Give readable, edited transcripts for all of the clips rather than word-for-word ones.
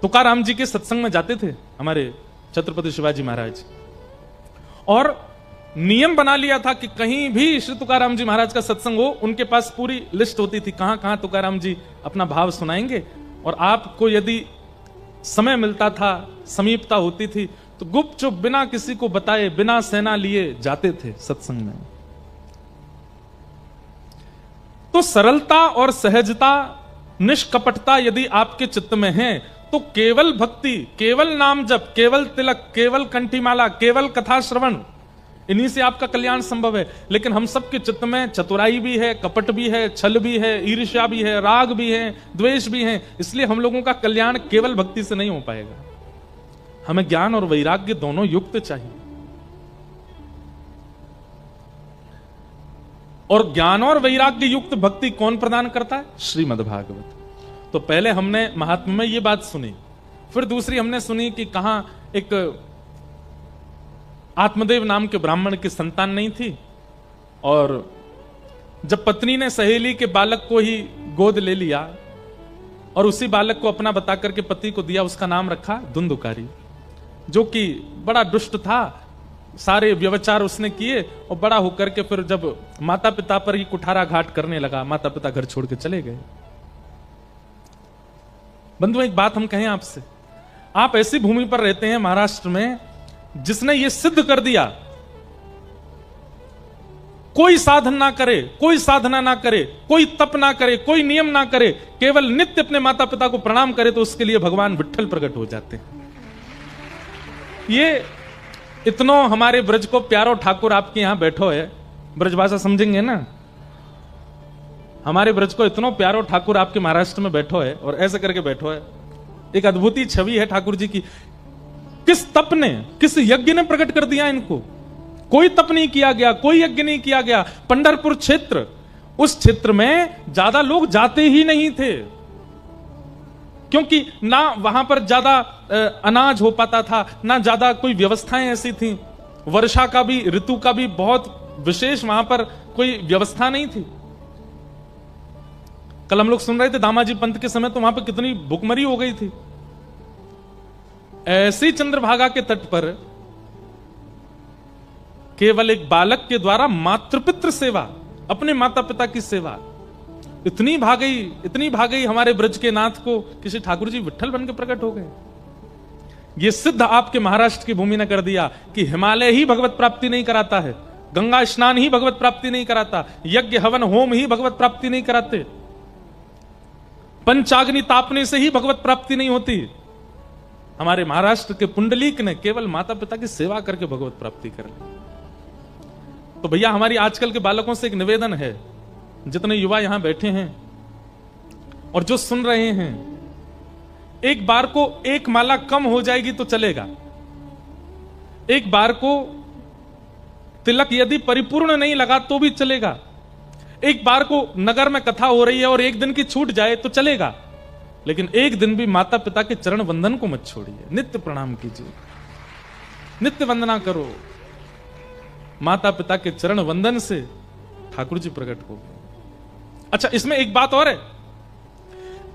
तुकाराम जी के सत्संग में जाते थे हमारे छत्रपति शिवाजी महाराज, और नियम बना लिया था कि कहीं भी श्री तुकाराम जी महाराज का सत्संग हो, उनके पास पूरी लिस्ट होती थी कहां कहां तुकाराम जी अपना भाव सुनाएंगे। और आपको यदि समय मिलता था, समीपता होती थी, तो गुपचुप बिना किसी को बताए, बिना सेना लिए जाते थे सत्संग में। तो सरलता और सहजता, निष्कपटता यदि आपके चित्त में है, तो केवल भक्ति, केवल नाम जप, केवल तिलक, केवल कंठीमाला, केवल कथा श्रवण, इन्हीं से आपका कल्याण संभव है। लेकिन हम सबके चित्त में चतुराई भी है, कपट भी है, छल भी है, ईर्ष्या भी है, राग भी है, द्वेष भी है। इसलिए हम लोगों का कल्याण केवल भक्ति से नहीं हो पाएगा। हमें ज्ञान और वैराग्य दोनों युक्त चाहिए, और ज्ञान और वैराग्य युक्त भक्ति कौन प्रदान करता है? श्रीमद् भागवत। तो पहले हमने महात्मा में ये बात सुनी, फिर दूसरी हमने सुनी कि कहां एक आत्मदेव नाम के ब्राह्मण की संतान नहीं थी, और जब पत्नी ने सहेली के बालक को ही गोद ले लिया और उसी बालक को अपना बता करके पति को दिया, उसका नाम रखा धुंधुकारी, जो कि बड़ा दुष्ट था। सारे व्यभिचार उसने किए, और बड़ा होकर के फिर जब माता पिता पर ही कुठारा घाट करने लगा, माता पिता घर छोड़ के चले गए। बंधु, एक बात हम कहें आपसे, आप ऐसी भूमि पर रहते हैं महाराष्ट्र में जिसने ये सिद्ध कर दिया, कोई साधन ना करे, कोई साधना ना करे, कोई तप ना करे, कोई नियम ना करे, केवल नित्य अपने माता पिता को प्रणाम करे, तो उसके लिए भगवान विट्ठल प्रकट हो जाते हैं। ये इतनो हमारे ब्रज को प्यारो ठाकुर आपके यहां बैठो है, ब्रजभाषा समझेंगे ना, हमारे ब्रज को इतनो प्यारो ठाकुर आपके महाराष्ट्र में बैठो है, और ऐसे करके बैठो है। एक अद्भुत छवि है ठाकुर जी की। किस तप ने, किस यज्ञ ने प्रकट कर दिया इनको? कोई तप नहीं किया गया, कोई यज्ञ नहीं किया गया। पंढरपुर क्षेत्र, उस क्षेत्र में ज्यादा लोग जाते ही नहीं थे, क्योंकि ना वहां पर ज्यादा अनाज हो पाता था, ना ज्यादा कोई व्यवस्थाएं ऐसी थी। वर्षा का भी, ऋतु का भी बहुत विशेष वहां पर कोई व्यवस्था नहीं थी। कल हम लोग सुन रहे थे दामाजी पंत के समय, तो वहां पर कितनी भुखमरी हो गई थी। ऐसी चंद्रभागा के तट पर केवल एक बालक के द्वारा मातृपितृ सेवा, अपने माता पिता की सेवा इतनी भागई हमारे ब्रज के नाथ को, किसी ठाकुर जी विट्ठल बन के प्रकट हो गए। यह सिद्ध आपके महाराष्ट्र की भूमि ने कर दिया कि हिमालय ही भगवत प्राप्ति नहीं कराता है, गंगा स्नान ही भगवत प्राप्ति नहीं कराता, यज्ञ हवन होम ही भगवत प्राप्ति नहीं कराते, पंचाग्नि तापने से ही भगवत प्राप्ति नहीं होती। हमारे महाराष्ट्र के पुंडलीक ने केवल माता पिता की सेवा करके भगवत प्राप्ति कर ली। तो भैया, हमारी आजकल के बालकों से एक निवेदन है, जितने युवा यहां बैठे हैं और जो सुन रहे हैं, एक बार को एक माला कम हो जाएगी तो चलेगा, एक बार को तिलक यदि परिपूर्ण नहीं लगा तो भी चलेगा, एक बार को नगर में कथा हो रही है और एक दिन की छूट जाए तो चलेगा, लेकिन एक दिन भी माता पिता के चरण वंदन को मत छोड़िए। नित्य प्रणाम कीजिए, नित्य वंदना करो। माता पिता के चरण वंदन से ठाकुर जी प्रकट हो। अच्छा, इसमें एक बात और है,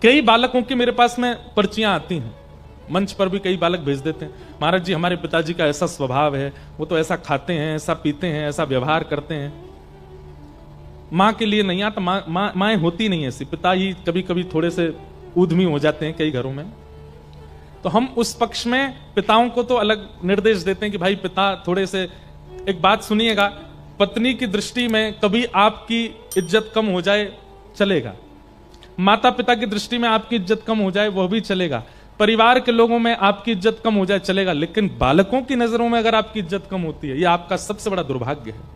कई बालकों की मेरे पास में पर्चियां आती हैं, मंच पर भी कई बालक भेज देते हैं, महाराज जी हमारे पिताजी का ऐसा स्वभाव है, वो तो ऐसा खाते हैं, ऐसा पीते हैं, ऐसा व्यवहार करते हैं। मां के लिए नहीं आता, माएं होती नहीं ऐसी, पिता ही कभी कभी थोड़े से ऊधमी हो जाते हैं कई घरों में। तो हम उस पक्ष में पिताओं को तो अलग निर्देश देते हैं कि भाई पिता थोड़े से, एक बात सुनिएगा, पत्नी की दृष्टि में कभी आपकी इज्जत कम हो जाए चलेगा, माता पिता की दृष्टि में आपकी इज्जत कम हो जाए वह भी चलेगा, परिवार के लोगों में आपकी इज्जत कम हो जाए चलेगा, लेकिन बालकों की नजरों में अगर आपकी इज्जत कम होती है, यह आपका सबसे बड़ा दुर्भाग्य है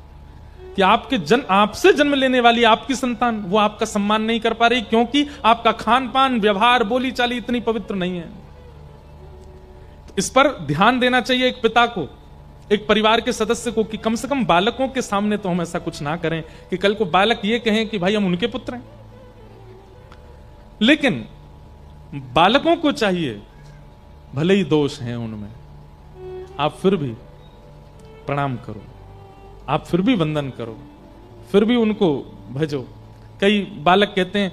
कि आपसे जन्म लेने वाली आपकी संतान वो आपका सम्मान नहीं कर पा रही, क्योंकि आपका खान पान, व्यवहार, बोली चाली इतनी पवित्र नहीं है। इस पर ध्यान देना चाहिए एक पिता को, एक परिवार के सदस्य को, कि कम से कम बालकों के सामने तो हम ऐसा कुछ ना करें कि कल को बालक ये कहें कि भाई हम उनके पुत्र हैं। लेकिन बालकों को चाहिए, भले ही दोष हैं उनमें, आप फिर भी प्रणाम करो, आप फिर भी वंदन करो, फिर भी उनको भजो। कई बालक कहते हैं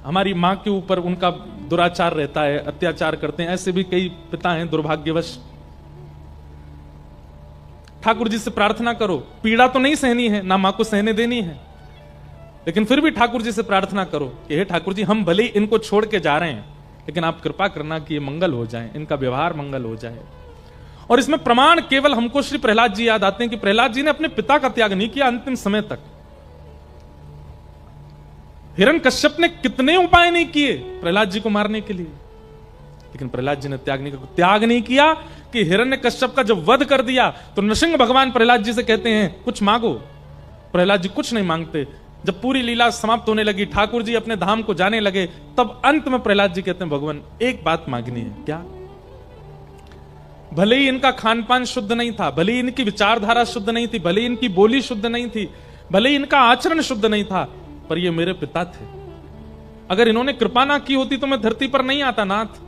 हमारी मां के ऊपर उनका दुराचार रहता है, अत्याचार करते हैं। ऐसे भी कई पिता हैं दुर्भाग्यवश। ठाकुर जी से प्रार्थना करो, पीड़ा तो नहीं सहनी है, ना मां को सहने देनी है, लेकिन फिर भी ठाकुर जी से प्रार्थना करो कि हे ठाकुर जी, हम भले ही इनको छोड़ के जा रहे हैं, लेकिन आप कृपा करना कि ये मंगल हो जाए, इनका व्यवहार मंगल हो जाए। और इसमें प्रमाण केवल हमको श्री प्रहलाद जी याद आते हैं कि प्रहलाद जी ने अपने पिता का त्याग नहीं किया अंतिम समय तक। हिरण्यकश्यप ने कितने उपाय नहीं किए प्रहलाद जी को मारने के लिए, लेकिन प्रहलाद जी ने त्याग नहीं किया कि हिरण्यकश्यप का जब वध कर दिया तो नृसिंह भगवान प्रहलाद जी से कहते हैं कुछ मांगो। प्रहलाद जी कुछ नहीं मांगते। जब पूरी लीला समाप्त होने लगी, ठाकुर जी अपने धाम को जाने लगे, तब अंत में प्रहलाद जी कहते हैं भगवान एक बात मांगनी है। क्या? भले ही इनका खान पान शुद्ध नहीं था, भले ही इनकी विचारधारा शुद्ध नहीं थी, भले ही इनकी बोली शुद्ध नहीं थी, भले ही इनका आचरण शुद्ध नहीं था, पर ये मेरे पिता थे। अगर इन्होंने कृपा ना की होती तो मैं धरती पर नहीं आता नाथ।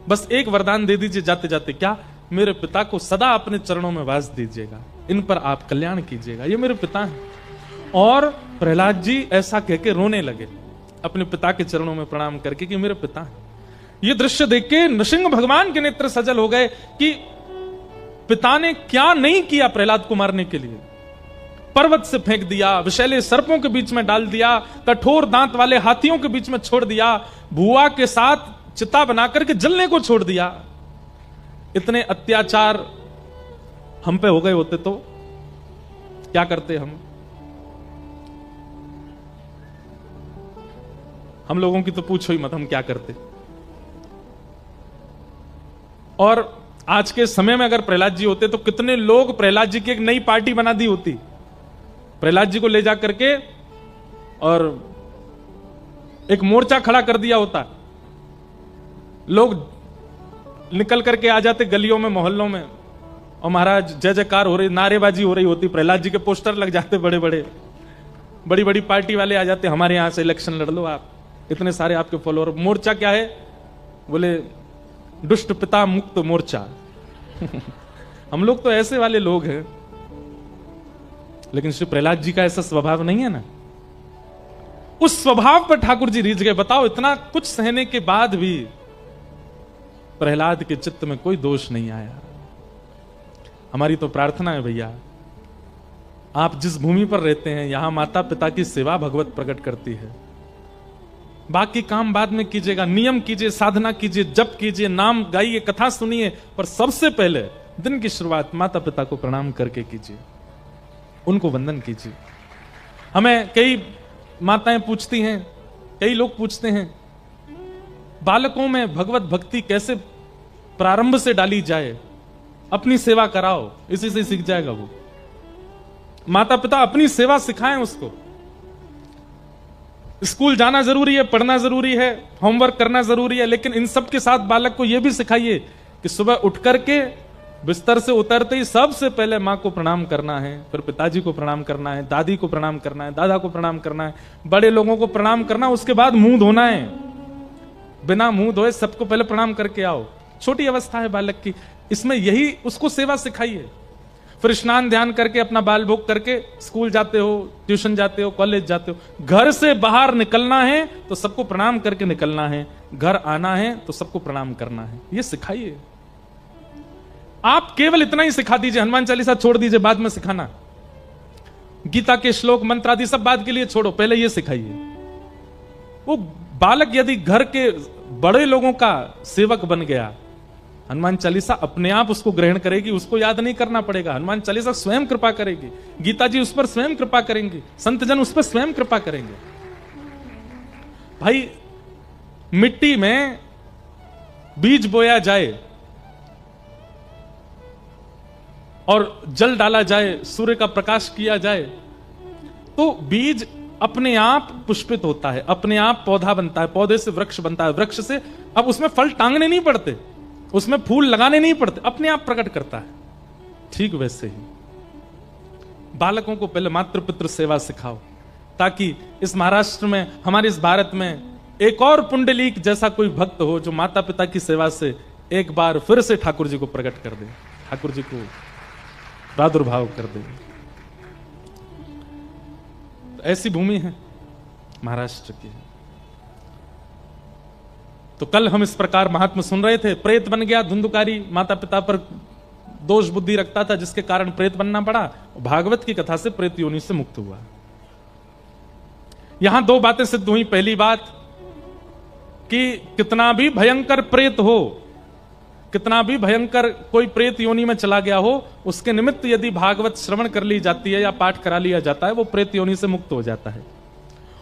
बस एक वरदान दे दीजिए जाते जाते। क्या? मेरे पिता को सदा अपने चरणों में वास दीजिएगा, इन पर आप कल्याण कीजिएगा, ये मेरे पिता हैं। और प्रहलाद जी ऐसा कह के रोने लगे अपने पिता के चरणों में प्रणाम करके कि मेरे पिता हैं। ये दृश्य देख के नृसिंह भगवान के नेत्र सजल हो गए कि पिता ने क्या नहीं किया प्रहलाद को मारने के लिए। पर्वत से फेंक दिया, विषैले सर्पों के बीच में डाल दिया, कठोर दांत वाले हाथियों के बीच में छोड़ दिया, भुआ के साथ चिता बनाकर के जलने को छोड़ दिया। इतने अत्याचार हम पे हो गए होते तो क्या करते हम लोगों की तो पूछो ही मत, हम क्या करते। और आज के समय में अगर प्रहलाद जी होते तो कितने लोग प्रहलाद जी की एक नई पार्टी बना दी होती, प्रहलाद जी को ले जा करके और एक मोर्चा खड़ा कर दिया होता, लोग निकल करके आ जाते गलियों में मोहल्लों में, और महाराज जय जयकार हो रही, नारेबाजी हो रही होती, प्रहलाद जी के पोस्टर लग जाते बड़े बड़े, बड़ी बड़ी पार्टी वाले आ जाते, हमारे यहां से इलेक्शन लड़ लो आप, इतने सारे आपके फॉलोअर। मोर्चा क्या है? बोले दुष्ट पिता मुक्त मोर्चा। हम लोग तो ऐसे वाले लोग हैं, लेकिन श्री प्रहलाद जी का ऐसा स्वभाव नहीं है ना। उस स्वभाव पर ठाकुर जी रीझ गए। बताओ, इतना कुछ सहने के बाद भी प्रहलाद के चित्त में कोई दोष नहीं आया। हमारी तो प्रार्थना है भैया, आप जिस भूमि पर रहते हैं यहां माता पिता की सेवा भगवत प्रकट करती है। बाकी काम बाद में कीजिएगा, नियम कीजिए, साधना कीजिए, जप कीजिए, नाम गाइए, कथा सुनिए, पर सबसे पहले दिन की शुरुआत माता पिता को प्रणाम करके कीजिए, उनको वंदन कीजिए। हमें कई माताएं पूछती हैं, कई लोग पूछते हैं, बालकों में भगवत भक्ति कैसे प्रारंभ से डाली जाए? अपनी सेवा कराओ, इसी से सीख जाएगा वो। माता पिता अपनी सेवा सिखाएं उसको। स्कूल जाना जरूरी है, पढ़ना जरूरी है, होमवर्क करना जरूरी है, लेकिन इन सब के साथ बालक को यह भी सिखाइए कि सुबह उठ करके बिस्तर से उतरते ही सबसे पहले मां को प्रणाम करना है, फिर पिताजी को प्रणाम करना है, दादी को प्रणाम करना है, दादा को प्रणाम करना है, बड़े लोगों को प्रणाम करना, उसके बाद मुंह धोना है। बिना मुंह धोए सबको पहले प्रणाम करके आओ। छोटी अवस्था है बालक की, इसमें यही उसको सेवा सिखाइए। फिर स्नान ध्यान करके अपना बाल भोग करके स्कूल जाते हो, ट्यूशन जाते हो, कॉलेज जाते हो, घर से बाहर निकलना है तो सबको प्रणाम करके निकलना है, घर आना है तो सबको प्रणाम करना है, ये सिखाइए। आप केवल इतना ही सिखा दीजिए, हनुमान चालीसा छोड़ दीजिए, बाद में सिखाना, गीता के श्लोक मंत्र आदि सब बाद के लिए छोड़ो, पहले ये सिखाइए। वो बालक यदि घर के बड़े लोगों का सेवक बन गया, हनुमान चालीसा अपने आप उसको ग्रहण करेगी, उसको याद नहीं करना पड़ेगा। हनुमान चालीसा स्वयं कृपा करेगी, गीता जी उस पर स्वयं कृपा करेंगे, संत जन उस पर स्वयं कृपा करेंगे। भाई, मिट्टी में बीज बोया जाए और जल डाला जाए, सूर्य का प्रकाश किया जाए, तो बीज अपने आप पुष्पित होता है, अपने आप पौधा बनता है, पौधे से वृक्ष बनता है, वृक्ष से अब उसमें फल टांगने नहीं पड़ते, उसमें फूल लगाने नहीं पड़ते, अपने आप प्रकट करता है। ठीक वैसे ही बालकों को पहले मातृ पितृ सेवा सिखाओ, ताकि इस महाराष्ट्र में, हमारे इस भारत में एक और पुंडलीक जैसा कोई भक्त हो जो माता पिता की सेवा से एक बार फिर से ठाकुर जी को प्रकट कर दे, ठाकुर जी को प्रादुर्भाव कर दे। तो ऐसी भूमि है महाराष्ट्र की। तो कल हम इस प्रकार महात्मा सुन रहे थे, प्रेत बन गया धुंधुकारी, माता पिता पर दोष बुद्धि रखता था जिसके कारण प्रेत बनना पड़ा। भागवत की कथा से प्रेत योनि से मुक्त हुआ। यहां दो बातें सिद्ध हुई। पहली बात कि कितना भी भयंकर प्रेत हो, कितना भी भयंकर कोई प्रेत योनि में चला गया हो, उसके निमित्त यदि भागवत श्रवण कर ली जाती है या पाठ करा लिया जाता है, वो प्रेत योनि से मुक्त हो जाता है।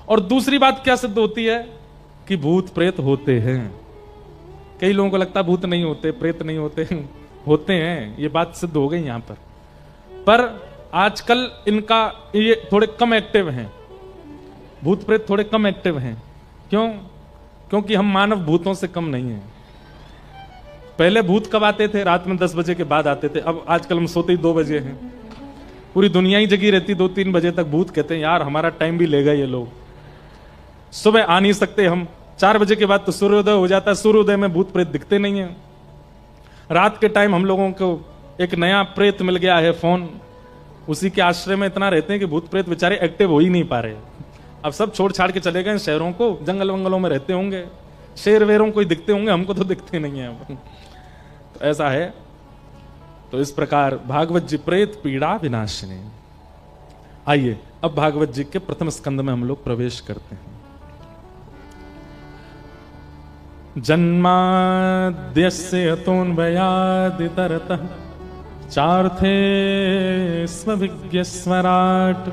और दूसरी बात क्या सिद्ध होती है कि भूत प्रेत होते हैं। कई लोगों को लगता है भूत नहीं होते, प्रेत नहीं होते, होते हैं। ये बात सिद्ध हो गई यहां पर आजकल इनका ये थोड़े कम एक्टिव हैं, भूत प्रेत थोड़े कम एक्टिव हैं। क्यों? क्योंकि हम मानव भूतों से कम नहीं हैं। पहले भूत कब आते थे? रात में 10 बजे के बाद आते थे। अब आजकल हम सोते ही 2 बजे हैं, पूरी दुनिया ही जगी रहती 2-3 बजे तक। भूत कहते हैं यार हमारा टाइम भी लेगा ये लोग, सुबह आ नहीं सकते हम। 4 बजे के बाद तो सूर्योदय हो जाता है, सूर्योदय में भूत प्रेत दिखते नहीं है। रात के टाइम हम लोगों को एक नया प्रेत मिल गया है, फोन, उसी के आश्रय में इतना रहते हैं कि भूत प्रेत बेचारे एक्टिव हो ही नहीं पा रहे। अब सब छोड़ छाड़ के चले गए शहरों को, जंगल वंगलों में रहते होंगे, शेर वेरों को दिखते होंगे, हमको तो दिखते नहीं है। तो ऐसा है। तो इस प्रकार भागवत जी प्रेत पीड़ा विनाशिनी। आइए अब भागवत जी के प्रथम स्कंद में हम लोग प्रवेश करते हैं। जन्माद्यस्य अतोऽन्वयादितरतः चार्थे स्वविज्ञस्वराट्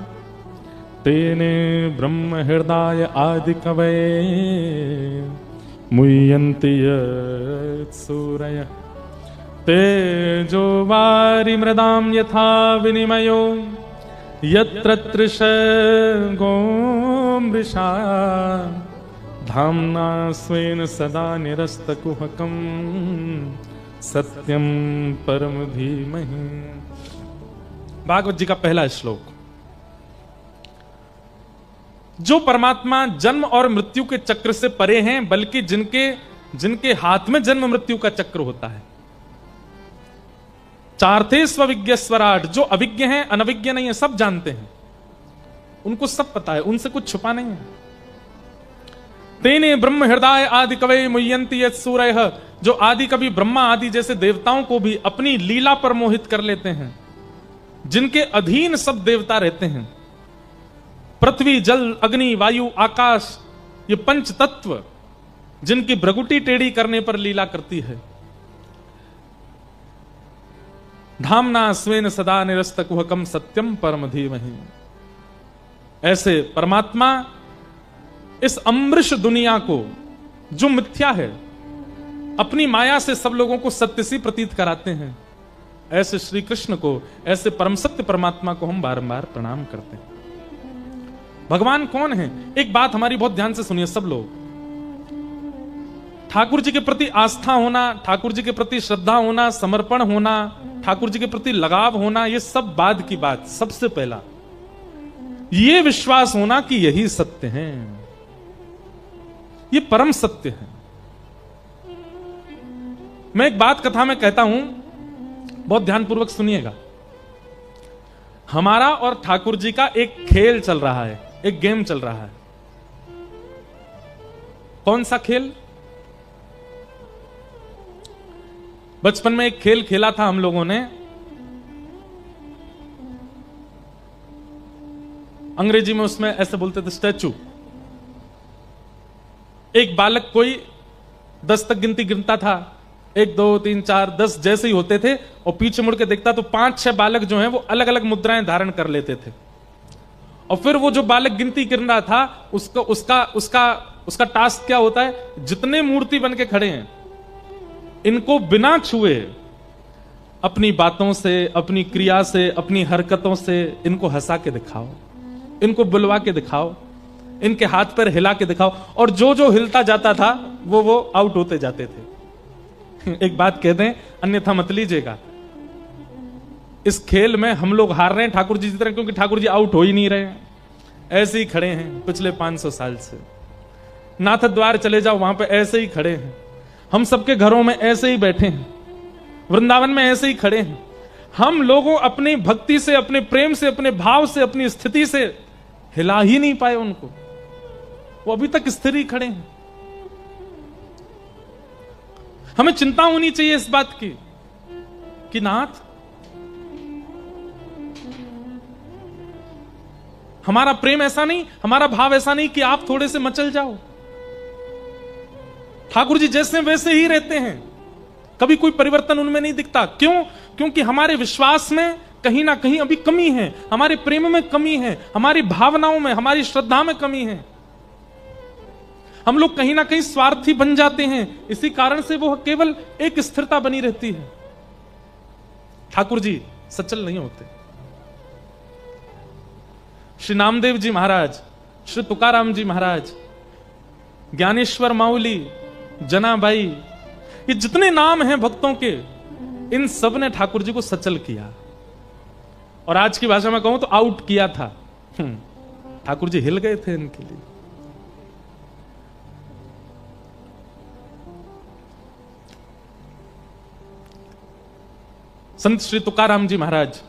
तेने ब्रह्म हृदय आदि कवये मुह्यन्ति सूरयः तेजो वारिमृदां यथा विनिमयो यत्र तृषगो मृषा धाम्ना स्वेन सदा निरस्तकुहकं सत्यं परम धीमहि। भागवत जी का पहला श्लोक। जो परमात्मा जन्म और मृत्यु के चक्र से परे हैं, बल्कि जिनके हाथ में जन्म मृत्यु का चक्र होता है। चार्थे स्वविज्ञ स्वराट, जो अविज्ञ हैं, अनविज्ञ नहीं है, सब जानते हैं, उनको सब पता है, उनसे कुछ छुपा नहीं है। तेने ब्रह्म हृदय आदि कवये मुह्यन्ति यत् सूरयः, जो आदि कवि ब्रह्मा आदि जैसे देवताओं को भी अपनी लीला पर मोहित कर लेते हैं, जिनके अधीन सब देवता रहते हैं। पृथ्वी, जल, अग्नि, वायु, आकाश, ये पंच तत्व जिनकी भ्रगुटी टेढ़ी करने पर लीला करती है। धामना स्वेन सदा निरस्त कुहकम सत्यम परम धीमहि। ऐसे परमात्मा इस अमृष दुनिया को, जो मिथ्या है, अपनी माया से सब लोगों को सत्य सी प्रतीत कराते हैं, ऐसे श्री कृष्ण को, ऐसे परम सत्य परमात्मा को हम बारंबार प्रणाम करते हैं। भगवान कौन है? एक बात हमारी बहुत ध्यान से सुनिए सब लोग। ठाकुर जी के प्रति आस्था होना, ठाकुर जी के प्रति श्रद्धा होना, समर्पण होना, ठाकुर जी के प्रति लगाव होना, ये सब बाद की बात। सबसे पहला ये विश्वास होना कि यही सत्य है, ये परम सत्य है। मैं एक बात कथा में कहता हूं, बहुत ध्यानपूर्वक सुनिएगा। हमारा और ठाकुर जी का एक खेल चल रहा है, एक गेम चल रहा है। कौन सा खेल? बचपन में एक खेल खेला था हम लोगों ने, अंग्रेजी में उसमें ऐसे बोलते थे स्टैचू। एक बालक कोई 10 तक गिनती गिनता था, 1 2 3 4 10 जैसे ही होते थे, और पीछे मुड़ के देखता तो 5-6 बालक जो हैं वो अलग अलग मुद्राएं धारण कर लेते थे। और फिर वो जो बालक गिनती गिन रहा था, उसका टास्क क्या होता है? जितने मूर्ति बन के खड़े हैं, इनको बिना छुए, अपनी बातों से, अपनी क्रिया से, अपनी हरकतों से इनको हंसा के दिखाओ, इनको बुलवा के दिखाओ, इनके हाथ पैर हिला के दिखाओ। और जो जो हिलता जाता था वो आउट होते जाते थे। एक बात कह दें, अन्यथा मत लीजिएगा, इस खेल में हम लोग हार रहे हैं ठाकुर जी की तरह, क्योंकि ठाकुर जी आउट हो ही नहीं रहे हैं, ऐसे ही खड़े हैं पिछले 500 साल से। नाथ द्वार चले जाओ, वहां पे ऐसे ही खड़े हैं। हम सबके घरों में ऐसे ही बैठे हैं, वृंदावन में ऐसे ही खड़े हैं। हम लोगों अपनी भक्ति से, अपने प्रेम से, अपने भाव से, अपनी स्थिति से हिला ही नहीं पाए उनको, वो अभी तक स्थिर ही खड़े हैं। हमें चिंता होनी चाहिए इस बात की कि नाथ, हमारा प्रेम ऐसा नहीं, हमारा भाव ऐसा नहीं कि आप थोड़े से मचल जाओ। ठाकुर जी जैसे वैसे ही रहते हैं, कभी कोई परिवर्तन उनमें नहीं दिखता। क्यों? क्योंकि हमारे विश्वास में कहीं ना कहीं अभी कमी है, हमारे प्रेम में कमी है, हमारी भावनाओं में, हमारी श्रद्धा में कमी है। हम लोग कहीं ना कहीं स्वार्थी बन जाते हैं, इसी कारण से वो केवल एक स्थिरता बनी रहती है। ठाकुर जी सचल नहीं होते। श्री नामदेव जी महाराज, श्री तुकाराम जी महाराज, ज्ञानेश्वर माउली, जनाबाई, ये जितने नाम हैं भक्तों के, इन सब ने ठाकुर जी को सचल किया, और आज की भाषा में कहूं तो आउट किया था। ठाकुर जी हिल गए थे इनके लिए। संत श्री तुकाराम जी महाराज,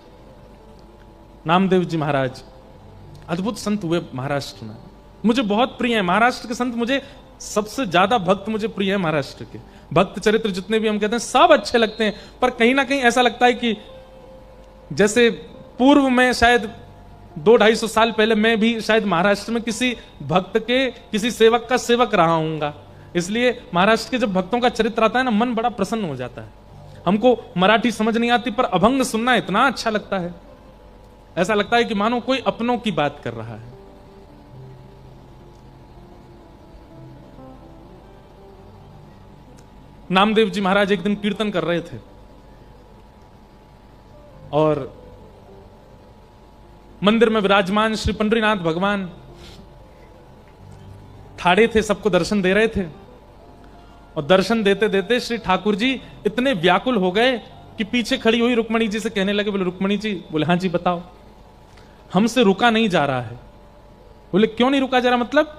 नामदेव जी महाराज, अद्भुत संत हुए महाराष्ट्र में। मुझे बहुत प्रिय है महाराष्ट्र के संत, मुझे सबसे ज्यादा भक्त मुझे प्रिय है महाराष्ट्र के। भक्त चरित्र जितने भी हम कहते हैं सब अच्छे लगते हैं, पर कहीं ना कहीं ऐसा लगता है कि जैसे पूर्व में शायद 200-250 साल पहले मैं भी शायद महाराष्ट्र में किसी भक्त के, किसी सेवक का सेवक रहा हूंगा। इसलिए महाराष्ट्र के जब भक्तों का चरित्र आता है ना, मन बड़ा प्रसन्न हो जाता है। हमको मराठी समझ नहीं आती, पर अभंग सुनना इतना अच्छा लगता है, ऐसा लगता है कि मानो कोई अपनों की बात कर रहा है। नामदेव जी महाराज एक दिन कीर्तन कर रहे थे और मंदिर में विराजमान श्री पंडरीनाथ भगवान ठाड़े थे, सबको दर्शन दे रहे थे। और दर्शन देते देते श्री ठाकुर जी इतने व्याकुल हो गए कि पीछे खड़ी हुई रुक्मणी जी से कहने लगे, बोले रुक्मणी जी, बोले हाँ जी बताओ, हमसे रुका नहीं जा रहा है। बोले क्यों नहीं रुका जा रहा, मतलब?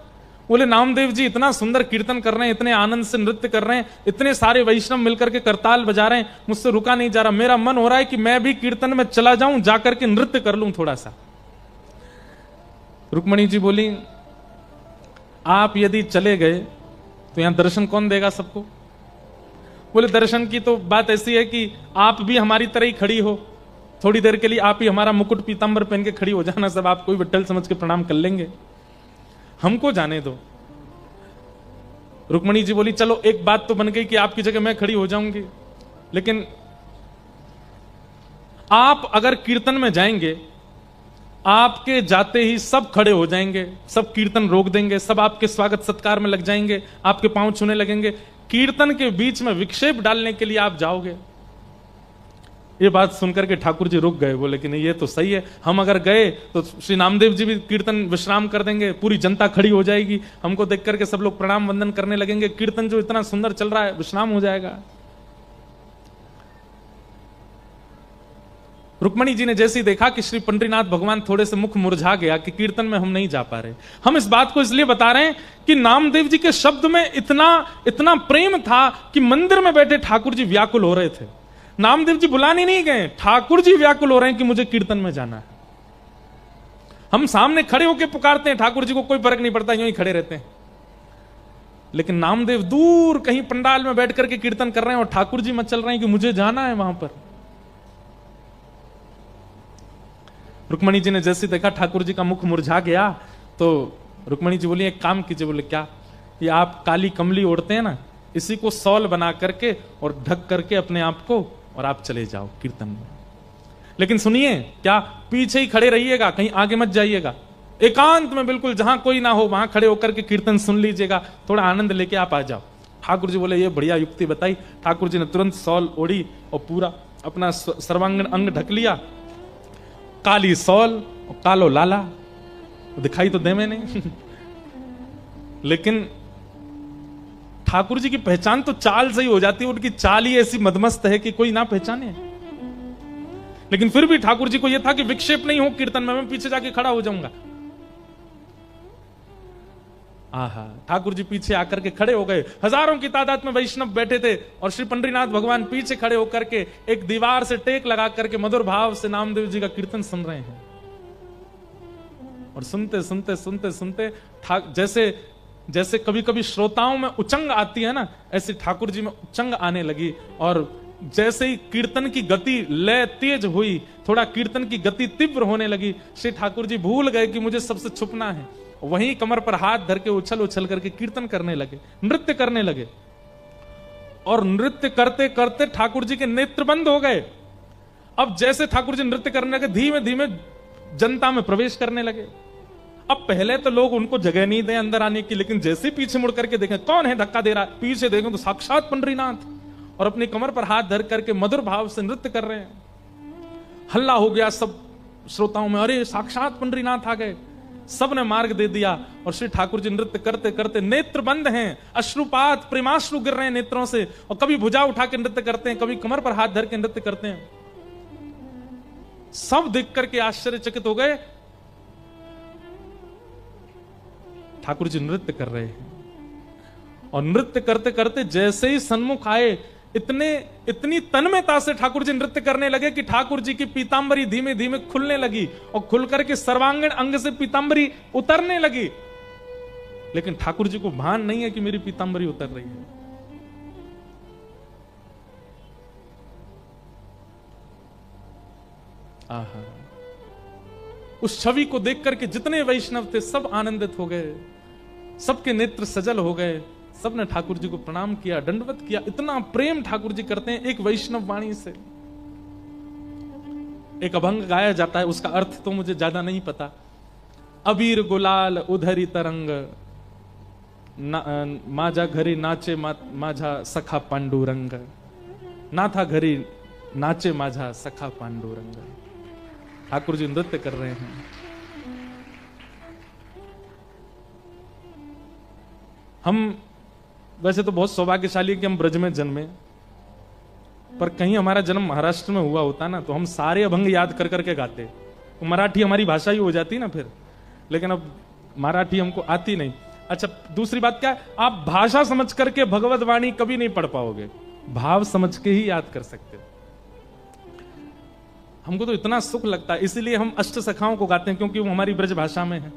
बोले नामदेव जी इतना सुंदर कीर्तन कर रहे हैं, इतने आनंद से नृत्य कर रहे हैं, इतने सारे वैष्णव मिलकर के करताल बजा रहे हैं, मुझसे रुका नहीं जा रहा। मेरा मन हो रहा है कि मैं भी कीर्तन में चला जाऊं, जाकर के नृत्य कर लूं थोड़ा सा। रुक्मणी जी बोली, आप यदि चले गए तो यहां दर्शन कौन देगा सबको? बोले दर्शन की तो बात ऐसी है कि आप भी हमारी तरह ही खड़ी हो, थोड़ी देर के लिए आप ही हमारा मुकुट पीतांबर पहन के खड़ी हो जाना, सब आपको विठ्ठल समझ के प्रणाम कर लेंगे, हमको जाने दो। रुक्मणी जी बोली, चलो एक बात तो बन गई कि आपकी जगह मैं खड़ी हो जाऊंगी, लेकिन आप अगर कीर्तन में जाएंगे, आपके जाते ही सब खड़े हो जाएंगे, सब कीर्तन रोक देंगे, सब आपके स्वागत सत्कार में लग जाएंगे, आपके पांव छूने लगेंगे, कीर्तन के बीच में विक्षेप डालने के लिए आप जाओगे। ये बात सुनकर के ठाकुर जी रुक गए, बोले कि नहीं ये तो सही है, हम अगर गए तो श्री नामदेव जी भी कीर्तन विश्राम कर देंगे, पूरी जनता खड़ी हो जाएगी, हमको देख करके सब लोग प्रणाम वंदन करने लगेंगे, कीर्तन जो इतना सुंदर चल रहा है विश्राम हो जाएगा। रुक्मणी जी ने जैसे ही देखा कि श्री पंडरीनाथ भगवान थोड़े से मुख मुरझा गया कि कीर्तन में हम नहीं जा पा रहे, हम इस बात को इसलिए बता रहे हैं कि नामदेव जी के शब्द में इतना इतना प्रेम था कि मंदिर में बैठे ठाकुर जी व्याकुल हो रहे थे। नामदेव जी बुलाने नहीं गए, ठाकुर जी व्याकुल हो रहे हैं कि मुझे कीर्तन में जाना है। हम सामने खड़े होकर पुकारते हैं, ठाकुर जी को कोई फर्क नहीं पड़ता, यूं ही खड़े रहते हैं, लेकिन नामदेव दूर कहीं पंडाल में बैठ करके कीर्तन कर रहे हैं और ठाकुर जी मचल रहे हैं कि मुझे जाना है वहां पर। रुक्मणी जी ने जैसे देखा ठाकुर जी का मुख मुरझा गया, तो रुक्मणी जी बोली एक काम कीजिए। बोले क्या? ये आप काली कमली ओढ़ते हैं ना, इसी को सॉल बना करके और ढक करके अपने आप को, और आप चले जाओ कीर्तन में। लेकिन सुनिए, क्या पीछे ही खड़े रहिएगा, कहीं आगे मत जाइएगा, एकांत में बिल्कुल जहां कोई ना हो वहां खड़े होकर के कीर्तन सुन लीजिएगा, थोड़ा आनंद लेके आप आ जाओ। ठाकुर जी बोले ये बढ़िया युक्ति बताई। ठाकुर जी ने तुरंत सॉल ओढ़ी और पूरा अपना सर्वांगीण अंग ढक लिया, काली सॉल और कालो लाला, दिखाई तो दे मैंने लेकिन ठाकुर जी की पहचान तो चाल से ही हो जाती है, उनकी चाल ही ऐसी मदमस्त है कि कोई ना पहचाने। लेकिन फिर भी ठाकुर जी को यह था कि विक्षेप नहीं हो कीर्तन में, मैं पीछे जाके खड़ा हो जाऊंगा। आहा, ठाकुर जी पीछे आकर के खड़े हो गए, हजारों की तादाद में वैष्णव बैठे थे और श्री पंडरीनाथ भगवान पीछे खड़े होकर के एक दीवार से टेक लगा करके मधुर भाव से नामदेव जी का कीर्तन सुन रहे हैं। और सुनते सुनते सुनते सुनते जैसे जैसे कभी कभी श्रोताओं में उचंग आती है ना, ऐसे ठाकुर जी में उचंग आने लगी। और जैसे ही कीर्तन की गति लय तेज हुई, थोड़ा कीर्तन की गति तीव्र होने लगी, श्री ठाकुर जी भूल गए कि मुझे सबसे छुपना है। वहीं कमर पर हाथ धर के उछल उछल करके कीर्तन करने लगे, नृत्य करने लगे। और नृत्य करते करते ठाकुर जी के नेत्र बंद हो गए। अब जैसे ठाकुर जी नृत्य करने लगे, धीमे धीमे जनता में प्रवेश करने लगे। अब पहले तो लोग उनको जगह नहीं दे अंदर आने की, लेकिन जैसे पीछे मुड़ करके देखें कौन है धक्का दे रहा है, पीछे देखें तो साक्षात पंडरीनाथ, और अपनी कमर पर हाथ धर करके मधुर भाव से नृत्य कर रहे हैं। हल्ला हो गया सब श्रोताओं में, अरे साक्षात पंडरीनाथ आ गए। सब ने मार्ग दे दिया और श्री ठाकुर जी नृत्य करते करते नेत्र बंद हैं, अश्रुपात प्रेमाश्रु गिर रहे हैं नेत्रों से, और कभी भुजा उठा के नृत्य करते हैं, कभी कमर पर हाथ धर के नृत्य करते हैं। सब देख करके आश्चर्यचकित हो गए। ठाकुर जी नृत्य कर रहे हैं और नृत्य करते करते जैसे ही सन्मुख आए, इतनी तन्मयता से ठाकुर जी नृत्य करने लगे कि ठाकुर जी की पीतांबरी धीमे धीमे खुलने लगी और खुल करके सर्वांगीण अंग से पीतांबरी उतरने लगी। लेकिन ठाकुर जी को भान नहीं है कि मेरी पीतांबरी उतर रही है। आहा, उस छवि को देख करके जितने वैष्णव थे सब आनंदित हो गए, सबके नेत्र सजल हो गए। सबने ठाकुर जी को प्रणाम किया, दंडवत किया। इतना प्रेम ठाकुर जी करते हैं एक वैष्णव वाणी से। एक अभंग गाया जाता है, उसका अर्थ तो मुझे ज्यादा नहीं पता। अबीर गुलाल उधरी तरंग, माझा घरी नाचे माझा सखा पांडुरंग, नाथा घरी नाचे माझा सखा पांडुरंग। ठाकुर जी नृत्य कर रहे हैं। हम वैसे तो बहुत सौभाग्यशाली कि हम ब्रज में जन्मे, पर कहीं हमारा जन्म महाराष्ट्र में हुआ होता ना तो हम सारे अभंग याद कर करके गाते। तो मराठी हमारी भाषा ही हो जाती ना फिर, लेकिन अब मराठी हमको आती नहीं। अच्छा, दूसरी बात क्या है, आप भाषा समझ करके भगवत वाणी कभी नहीं पढ़ पाओगे, भाव समझ के ही याद कर सकते हो। हमको तो इतना सुख लगता है, इसीलिए हम अष्ट सखाओं को गाते हैं, क्योंकि वो हमारी ब्रज भाषा में है।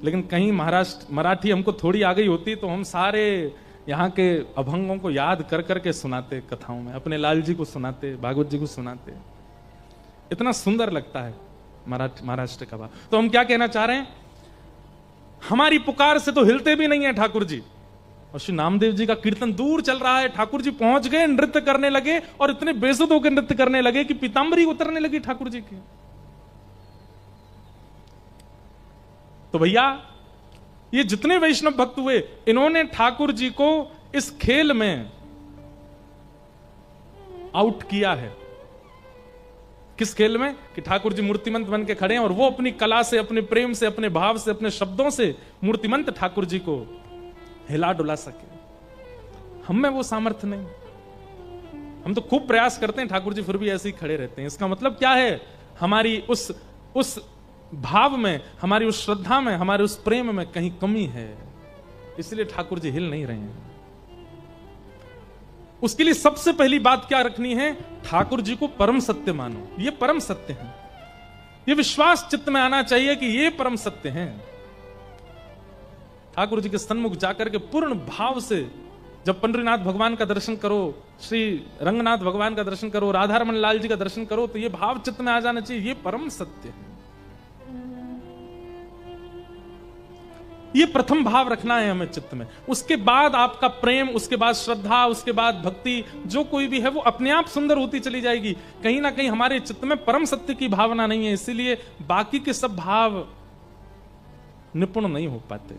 लेकिन कहीं महाराष्ट्र मराठी हमको थोड़ी आ गई होती तो हम सारे यहाँ के अभंगों को याद कर करके सुनाते कथाओं में, अपने लाल जी को सुनाते, भागवत जी को सुनाते। इतना सुंदर लगता है महाराष्ट्र का भाव। तो हम क्या कहना चाह रहे हैं, हमारी पुकार से तो हिलते भी नहीं है ठाकुर जी। और श्री नामदेव जी का कीर्तन दूर चल रहा है, ठाकुर जी पहुंच गए, नृत्य करने लगे और इतने बेसुध होकर नृत्य करने लगे कि पीतांबरी उतरने लगी ठाकुर जी की। तो भैया, ये जितने वैष्णव भक्त हुए, इन्होंने ठाकुर जी को इस खेल में आउट किया है। किस खेल में? कि ठाकुर जी मूर्तिमंत बन के खड़े हैं और वो अपनी कला से, अपने प्रेम से, अपने भाव से, अपने शब्दों से मूर्तिमंत ठाकुर जी को हिला डुला सके। हम में वो सामर्थ्य नहीं। हम तो खूब प्रयास करते हैं, ठाकुर जी फिर भी ऐसे ही खड़े रहते हैं। इसका मतलब क्या है, हमारी उस भाव में, हमारी उस श्रद्धा में, हमारे उस प्रेम में कहीं कमी है, इसलिए ठाकुर जी हिल नहीं रहे हैं। उसके लिए सबसे पहली बात क्या रखनी है, ठाकुर जी को परम सत्य मानो। ये परम सत्य है, ये विश्वास चित्त में आना चाहिए कि ये परम सत्य है। ठाकुर जी के सन्मुख जाकर के पूर्ण भाव से जब पंडरीनाथ भगवान का दर्शन करो, श्री रंगनाथ भगवान का दर्शन करो, राधा रमन लाल जी का दर्शन करो, तो ये भाव चित्त में आ जाना चाहिए, ये परम सत्य है। ये प्रथम भाव रखना है हमें चित्त में। उसके बाद आपका प्रेम, उसके बाद श्रद्धा, उसके बाद भक्ति, जो कोई भी है वो अपने आप सुंदर होती चली जाएगी। कहीं ना कहीं हमारे चित्त में परम सत्य की भावना नहीं है, इसीलिए बाकी के सब भाव निपुण नहीं हो पाते।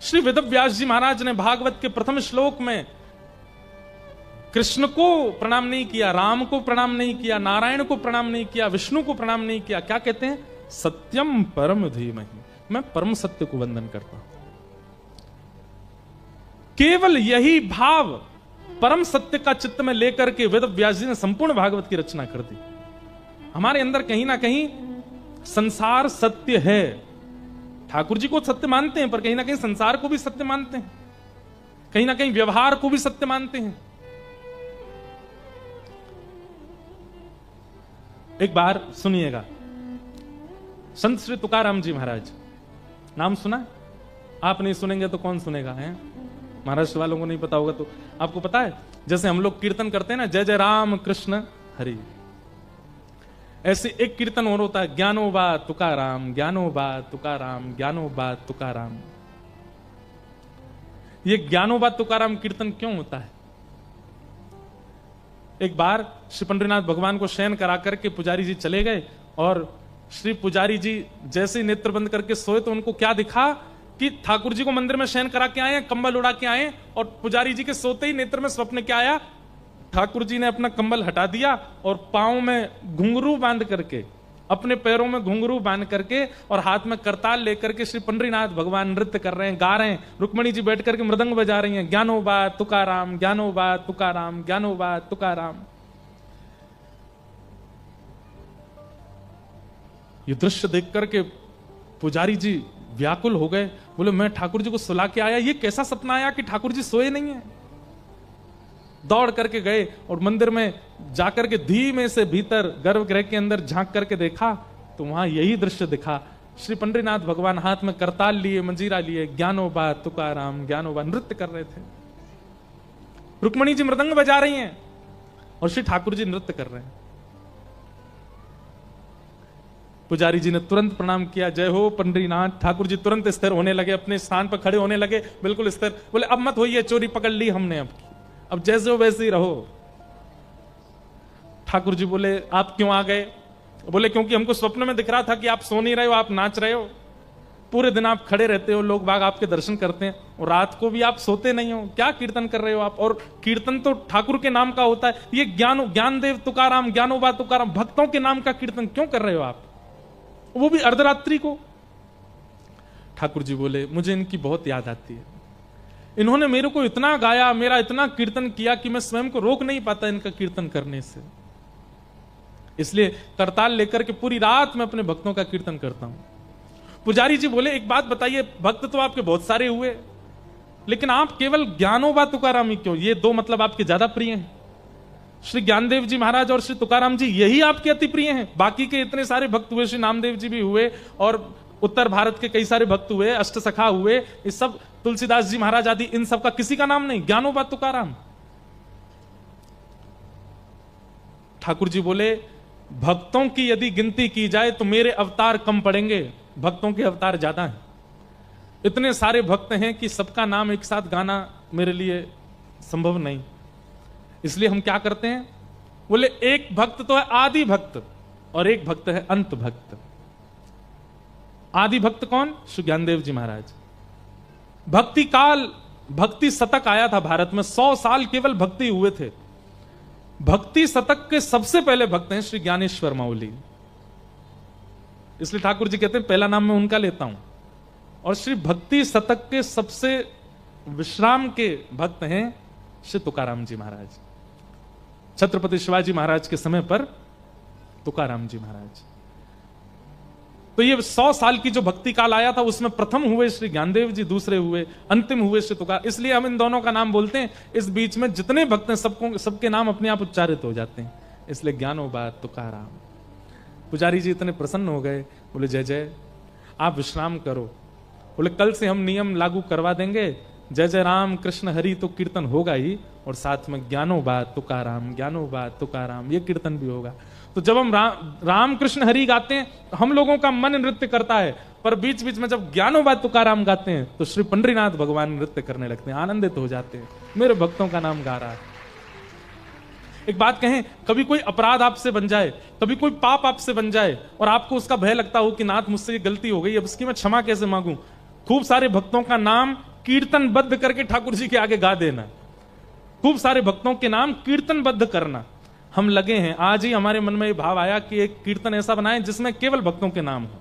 श्री वेदव्यास जी महाराज ने भागवत के प्रथम श्लोक में कृष्ण को प्रणाम नहीं किया, राम को प्रणाम नहीं किया, नारायण को प्रणाम नहीं किया, विष्णु को प्रणाम नहीं किया। क्या कहते हैं? सत्यम परम धीमहि, मैं परम सत्य को वंदन करता हूं। केवल यही भाव परम सत्य का चित्त में लेकर के वेदव्यास जी ने संपूर्ण भागवत की रचना कर दी। हमारे अंदर कहीं ना कहीं संसार सत्य है, ठाकुर जी को सत्य मानते हैं, पर कहीं ना कहीं संसार को भी सत्य मानते हैं, कहीं ना कहीं व्यवहार को भी सत्य मानते हैं। एक बार सुनिएगा, संत श्री तुकाराम जी महाराज नाम सुना है? आप नहीं सुनेंगे तो कौन सुनेगा है? महाराष्ट्र वालों को नहीं पता होगा तो आपको पता है, जैसे हम लोग कीर्तन करते हैं ना, जय जय राम कृष्ण हरि, ऐसे एक कीर्तन और होता है, ज्ञानोबा तुकाराम, ज्ञानोबा तुकाराम, ज्ञानोबा तुकाराम। ये ज्ञानोबा तुकाराम कीर्तन क्यों होता है? एक बार श्री पंडरीनाथ भगवान को शयन करा करके पुजारी जी चले गए, और श्री पुजारी जी जैसे ही नेत्र बंद करके सोए तो उनको क्या दिखा कि ठाकुर जी को मंदिर में शयन करा के आए, कंबल उड़ा के आए, और पुजारी जी के सोते ही नेत्र में स्वप्न क्या आया, ठाकुर जी ने अपना कंबल हटा दिया और पांव में घुंघरू बांध करके, अपने पैरों में घुंघरू बांध करके और हाथ में करताल लेकर के श्री पंडरीनाथ भगवान नृत्य कर रहे हैं, गा रहे हैं। रुक्मणी जी बैठ करके मृदंग बजा रही हैं, ज्ञानोबा तुकाराम, ज्ञानोबा तुकाराम, ज्ञानोबा तुकाराम। ये दृश्य देख करके पुजारी जी व्याकुल हो गए, बोले मैं ठाकुर जी को सुला के आया, ये कैसा सपना आया कि ठाकुर जी सोए नहीं है। दौड़ करके गए और मंदिर में जाकर के धीमे से भीतर गर्भगृह के अंदर झांक करके देखा तो वहां यही दृश्य दिखा। श्री पंडरीनाथ भगवान हाथ में करताल लिए, मंजीरा लिए, ज्ञानोबा तुकाराम, ज्ञानोबा नृत्य कर रहे थे। रुक्मणी जी मृदंग बजा रही हैं और श्री ठाकुर जी नृत्य कर रहे हैं। पुजारी जी ने तुरंत प्रणाम किया, जय हो पंडरीनाथ। ठाकुर जी तुरंत स्थिर होने लगे, अपने स्थान पर खड़े होने लगे, बिल्कुल स्थिर। बोले अब मत होइए, चोरी पकड़ ली हमने, अब जैसे हो वैसे ही रहो। ठाकुर जी बोले आप क्यों आ गए? बोले क्योंकि हमको स्वप्न में दिख रहा था कि आप सो नहीं रहे हो, आप नाच रहे हो। पूरे दिन आप खड़े रहते हो, लोग बाग आपके दर्शन करते हैं, और रात को भी आप सोते नहीं हो। क्या कीर्तन कर रहे हो आप? और कीर्तन तो ठाकुर के नाम का होता है। ये ज्ञानदेव तुकाराम, ज्ञानोबा तुकाराम, भक्तों के नाम का कीर्तन क्यों कर रहे हो आप, वो भी अर्धरात्रि को? ठाकुर जी बोले मुझे इनकी बहुत याद आती है, इन्होंने मेरे को इतना गाया, मेरा इतना कीर्तन किया कि मैं स्वयं को रोक नहीं पाता इनका कीर्तन करने से, इसलिए करताल लेकर के पूरी रात मैं अपने भक्तों का कीर्तन करता हूं। पुजारी जी बोले एक बात बताइए, भक्त तो आपके बहुत सारे हुए, लेकिन आप केवल ज्ञानोबा तुकाराम ही क्यों? ये दो मतलब आपके ज्यादा प्रिय हैं। श्री ज्ञानदेव जी महाराज और श्री तुकाराम जी यही आपके अति प्रिय हैं। बाकी के इतने सारे भक्त हुए, श्री नामदेव जी भी हुए, और उत्तर भारत के कई सारे भक्त हुए, अष्टसखा हुए, इस सब तुलसीदास जी महाराज आदि, इन सब का किसी का नाम नहीं, ज्ञानोबा तुकाराम। ठाकुर जी बोले भक्तों की यदि गिनती की जाए तो मेरे अवतार कम पड़ेंगे, भक्तों के अवतार ज्यादा हैं। इतने सारे भक्त हैं कि सबका नाम एक साथ गाना मेरे लिए संभव नहीं। इसलिए हम क्या करते हैं, बोले एक भक्त तो है आदि भक्त और एक भक्त है अंत भक्त। आदि भक्त कौन? श्री ज्ञानदेव जी महाराज। भक्ति काल, भक्ति शतक आया था भारत में, 100 साल केवल भक्ति हुए थे। भक्ति शतक के सबसे पहले भक्त हैं श्री ज्ञानेश्वर माउली। इसलिए ठाकुर जी कहते हैं पहला नाम मैं उनका लेता हूं। और श्री भक्ति शतक के सबसे विश्राम के भक्त हैं श्री तुकाराम जी महाराज। छत्रपति शिवाजी महाराज के समय पर तुकाराम जी महाराज। तो ये 100 साल की जो भक्ति काल आया था उसमें प्रथम हुए श्री ज्ञानदेव जी, दूसरे हुए, अंतिम हुए श्री तुकाराम। इसलिए हम इन दोनों का नाम बोलते हैं। इस बीच में जितने भक्त हैं सबके नाम अपने आप उच्चारित हो जाते हैं, इसलिए ज्ञानोबा तुकाराम। पुजारी जी इतने प्रसन्न हो गए, बोले जय जय आप विश्राम करो। बोले कल से हम नियम लागू करवा देंगे, जय जय राम कृष्ण हरि तो कीर्तन होगा ही, और साथ में ज्ञानोबा तुकाराम, ज्ञानोबा तुकाराम ये कीर्तन भी होगा। तो जब हम राम कृष्ण हरि गाते हैं हम लोगों का मन नृत्य करता है, पर बीच बीच में जब ज्ञानोबा तुकाराम गाते हैं तो श्री पंडरीनाथ भगवान नृत्य करने लगते हैं, आनंदित हो जाते हैं, मेरे भक्तों का नाम गा रहा है। एक बात कहें, कभी कोई अपराध आपसे बन जाए, कभी कोई पाप आपसे बन जाए और आपको उसका भय लगता हो कि नाथ मुझसे ये गलती हो गई, अब इसकी मैं क्षमा कैसे मांगूं? खूब सारे भक्तों का नाम कीर्तनबद्ध करके ठाकुर जी के आगे गा देना, खूब सारे भक्तों के नाम कीर्तनबद्ध करना। हम लगे हैं, आज ही हमारे मन में ये भाव आया कि एक कीर्तन ऐसा बनाएं जिसमें केवल भक्तों के नाम हो,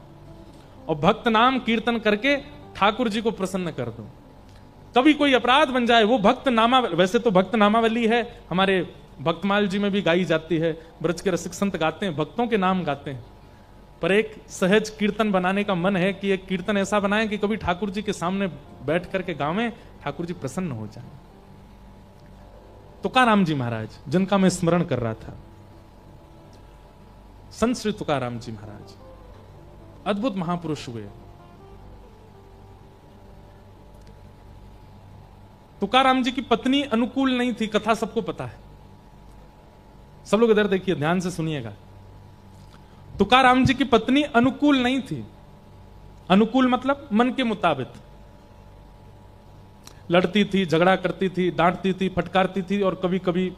और भक्त नाम कीर्तन करके ठाकुर जी को प्रसन्न कर दो। कभी कोई अपराध बन जाए, वो भक्त नामा, वैसे तो भक्त नामावली है हमारे भक्तमाल जी में भी गाई जाती है, ब्रज के रसिक संत गाते हैं, भक्तों के नाम गाते हैं, पर एक सहज कीर्तन बनाने का मन है कि एक कीर्तन ऐसा बनाएं कि कभी ठाकुर जी के सामने बैठ करके गावें, ठाकुर जी प्रसन्न हो जाएं। तुकाराम जी महाराज जिनका मैं स्मरण कर रहा था, संत श्री तुकाराम जी महाराज अद्भुत महापुरुष हुए। तुकाराम जी की पत्नी अनुकूल नहीं थी, कथा सबको पता है। सब लोग इधर देखिए, ध्यान से सुनिएगा। तुकाराम जी की पत्नी अनुकूल नहीं थी। अनुकूल मतलब मन के मुताबिक। लड़ती थी, झगड़ा करती थी, डांटती थी, फटकारती थी, और कभी कभी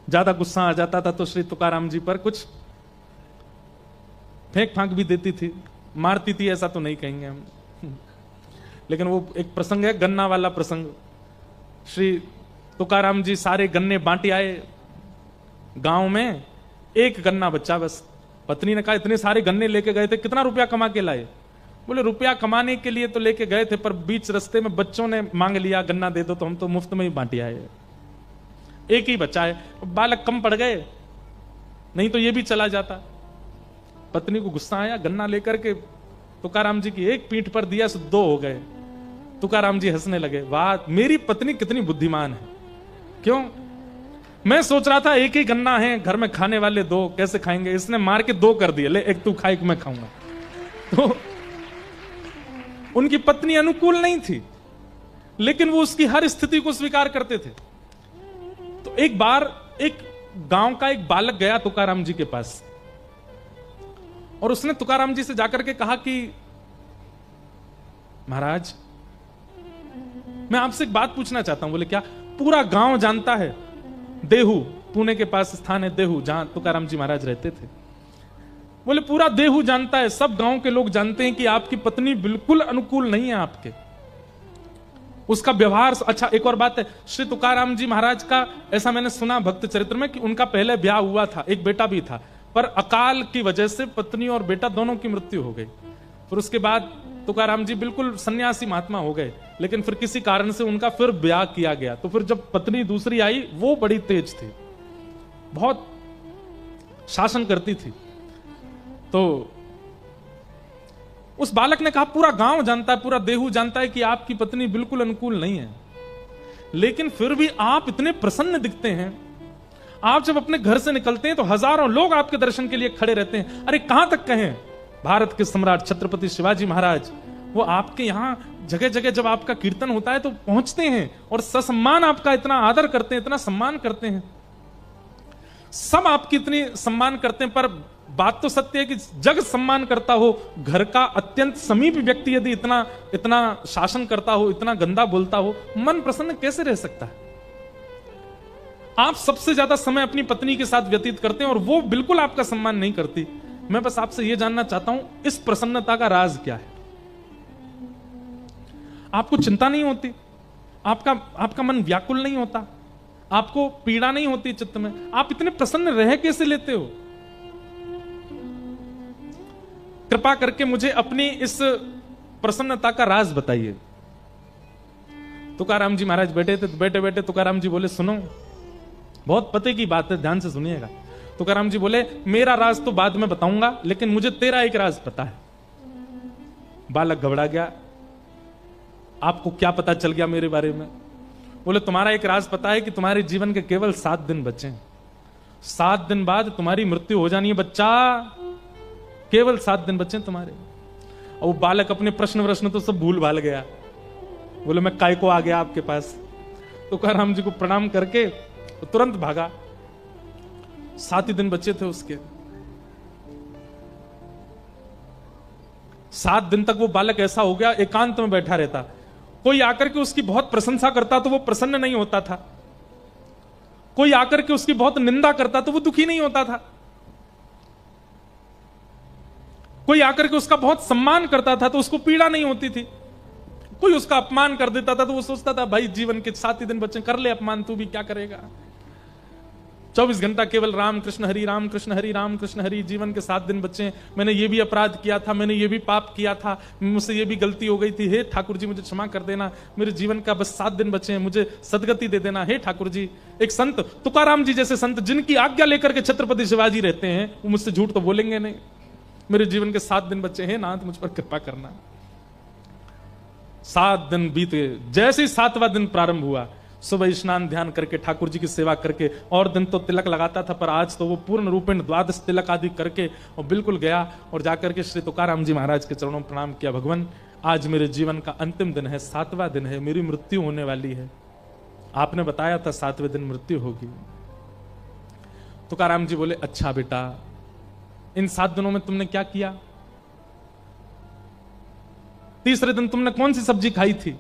ज्यादा गुस्सा आ जाता था तो श्री तुकाराम जी पर कुछ फेंक फांक भी देती थी। मारती थी ऐसा तो नहीं कहेंगे हम, लेकिन वो एक प्रसंग है, गन्ना वाला प्रसंग। श्री तुकाराम जी सारे गन्ने बांटे आए गांव में, एक गन्ना बच्चा बस। पत्नी ने कहा इतने सारे गन्ने लेके गए थे, कितना रुपया कमा के लाए? बोले रुपया कमाने के लिए तो लेके गए थे, पर बीच रास्ते में बच्चों ने मांग लिया गन्ना दे दो, तो हम तो मुफ्त में ही बांटे आए। एक ही बच्चा है, बालक कम पड़ गए, नहीं तो ये भी चला जाता। पत्नी को गुस्सा आया, गन्ना लेकर के तुकाराम जी की एक पीठ पर दिया, सो दो हो गए। तुकाराम जी हंसने लगे, वाह मेरी पत्नी कितनी बुद्धिमान है। क्यों? मैं सोच रहा था एक ही गन्ना है, घर में खाने वाले दो, कैसे खाएंगे? इसने मार के दो कर दिए, ले एक तू खा एक मैं खाऊंगा। तो उनकी पत्नी अनुकूल नहीं थी, लेकिन वो उसकी हर स्थिति को स्वीकार करते थे। तो एक बार एक गांव का एक बालक गया तुकाराम जी के पास, और उसने तुकाराम जी से जाकर के कहा कि महाराज मैं आपसे एक बात पूछना चाहता हूं। बोले क्या? पूरा गांव जानता है, देहू पुणे के पास स्थान है देहू, जहां तुकाराम जी महाराज रहते थे। बोले पूरा देहू जानता है, सब गांव के लोग जानते हैं कि आपकी पत्नी बिल्कुल अनुकूल नहीं है आपके, उसका व्यवहार। अच्छा एक और बात है, श्री तुकाराम जी महाराज का ऐसा मैंने सुना भक्त चरित्र में कि उनका पहले ब्याह हुआ था, एक बेटा भी था, पर अकाल की वजह से पत्नी और बेटा दोनों की मृत्यु हो गई। फिर उसके बाद तुकाराम जी बिल्कुल सन्यासी महात्मा हो गए, लेकिन फिर किसी कारण से उनका फिर ब्याह किया गया। तो फिर जब पत्नी दूसरी आई, वो बड़ी तेज थी, बहुत शासन करती थी। तो उस बालक ने कहा पूरा गांव जानता है, पूरा देहू जानता है कि आपकी पत्नी बिल्कुल अनुकूल नहीं है, लेकिन फिर भी आप इतने प्रसन्न दिखते हैं। आप जब अपने घर से निकलते हैं तो हजारों लोग आपके दर्शन के लिए खड़े रहते हैं। अरे कहां तक कहें, भारत के सम्राट छत्रपति शिवाजी महाराज, वो आपके यहां जगह जगह जब आपका कीर्तन होता है तो पहुंचते हैं, और ससम्मान आपका इतना आदर करते हैं, इतना सम्मान करते हैं, सब आपकी इतनी सम्मान करते हैं। पर बात तो सत्य है कि जग सम्मान करता हो, घर का अत्यंत समीप व्यक्ति यदि इतना इतना शासन करता हो, इतना गंदा बोलता हो, मन प्रसन्न कैसे रह सकता है? आप सबसे ज्यादा समय अपनी पत्नी के साथ व्यतीत करते हैं और वो बिल्कुल आपका सम्मान नहीं करती। मैं बस आपसे यह जानना चाहता हूं, इस प्रसन्नता का राज क्या है? आपको चिंता नहीं होती, आपका मन व्याकुल नहीं होता, आपको पीड़ा नहीं होती चित्त में, आप इतने प्रसन्न रह कैसे लेते हो? कृपा करके मुझे अपनी इस प्रसन्नता का राज बताइए। तुकाराम जी महाराज बैठे थे, तो बैठे बैठे तुकाराम जी बोले सुनो, बहुत पते की बात है, ध्यान से सुनिएगा। तुकाराम जी बोले मेरा राज तो बाद में बताऊंगा, लेकिन मुझे तेरा एक राज पता है। बालक घबरा गया, आपको क्या पता चल गया मेरे बारे में? बोले तुम्हारा एक राज पता है कि तुम्हारे जीवन के केवल 7 दिन बचे हैं, 7 दिन बाद तुम्हारी मृत्यु हो जानी है बच्चा, केवल 7 दिन बचे हैं तुम्हारे। और वो बालक अपने प्रश्न तो सब भूल भाल गया। बोले मैं काय को आ गया आपके पास? तुकाराम जी को प्रणाम करके तो तुरंत भागा। 7 ही दिन बचे थे उसके। 7 दिन तक वो बालक ऐसा हो गया, एकांत में बैठा रहता। कोई आकर के उसकी बहुत प्रशंसा करता तो वो प्रसन्न नहीं होता था, कोई आकर के उसकी बहुत निंदा करता तो वो दुखी नहीं होता था, कोई आकर के उसका बहुत सम्मान करता था तो उसको पीड़ा नहीं होती थी, कोई उसका अपमान कर देता था तो वो सोचता था भाई जीवन के 7 ही दिन बचे, कर ले अपमान, तू भी क्या करेगा। 24 घंटा केवल राम कृष्ण हरि राम कृष्ण हरि राम कृष्ण हरि, जीवन के 7 दिन बचे, मैंने ये भी अपराध किया था, मैंने ये भी पाप किया था, मुझसे ये भी गलती हो गई थी, हे ठाकुर जी मुझे क्षमा कर देना, मेरे जीवन का बस 7 दिन बचे हैं, मुझे सदगति दे देना हे ठाकुर जी। एक संत तुकाराम जी जैसे संत जिनकी आज्ञा लेकर के छत्रपति शिवाजी रहते हैं, वो मुझसे झूठ तो बोलेंगे नहीं। मेरे जीवन के 7 दिन बचे हैं, नाथ मुझ पर कृपा करना। 7 दिन बीत गए, जैसे ही 7वां दिन प्रारंभ हुआ, सुबह स्नान ध्यान करके ठाकुर जी की सेवा करके, और दिन तो तिलक लगाता था, पर आज तो वो पूर्ण रूपेण 12 तिलक आदि करके और बिल्कुल गया और जाकर के श्री तुकाराम जी महाराज के चरणों में प्रणाम किया। भगवान आज मेरे जीवन का अंतिम दिन है, 7वां दिन है, मेरी मृत्यु होने वाली है। आपने बताया था 7वें दिन मृत्यु होगी। तुकाराम जी बोले, अच्छा बेटा, इन 7 दिनों में तुमने क्या किया? तीसरे दिन तुमने कौन सी सब्जी खाई थी?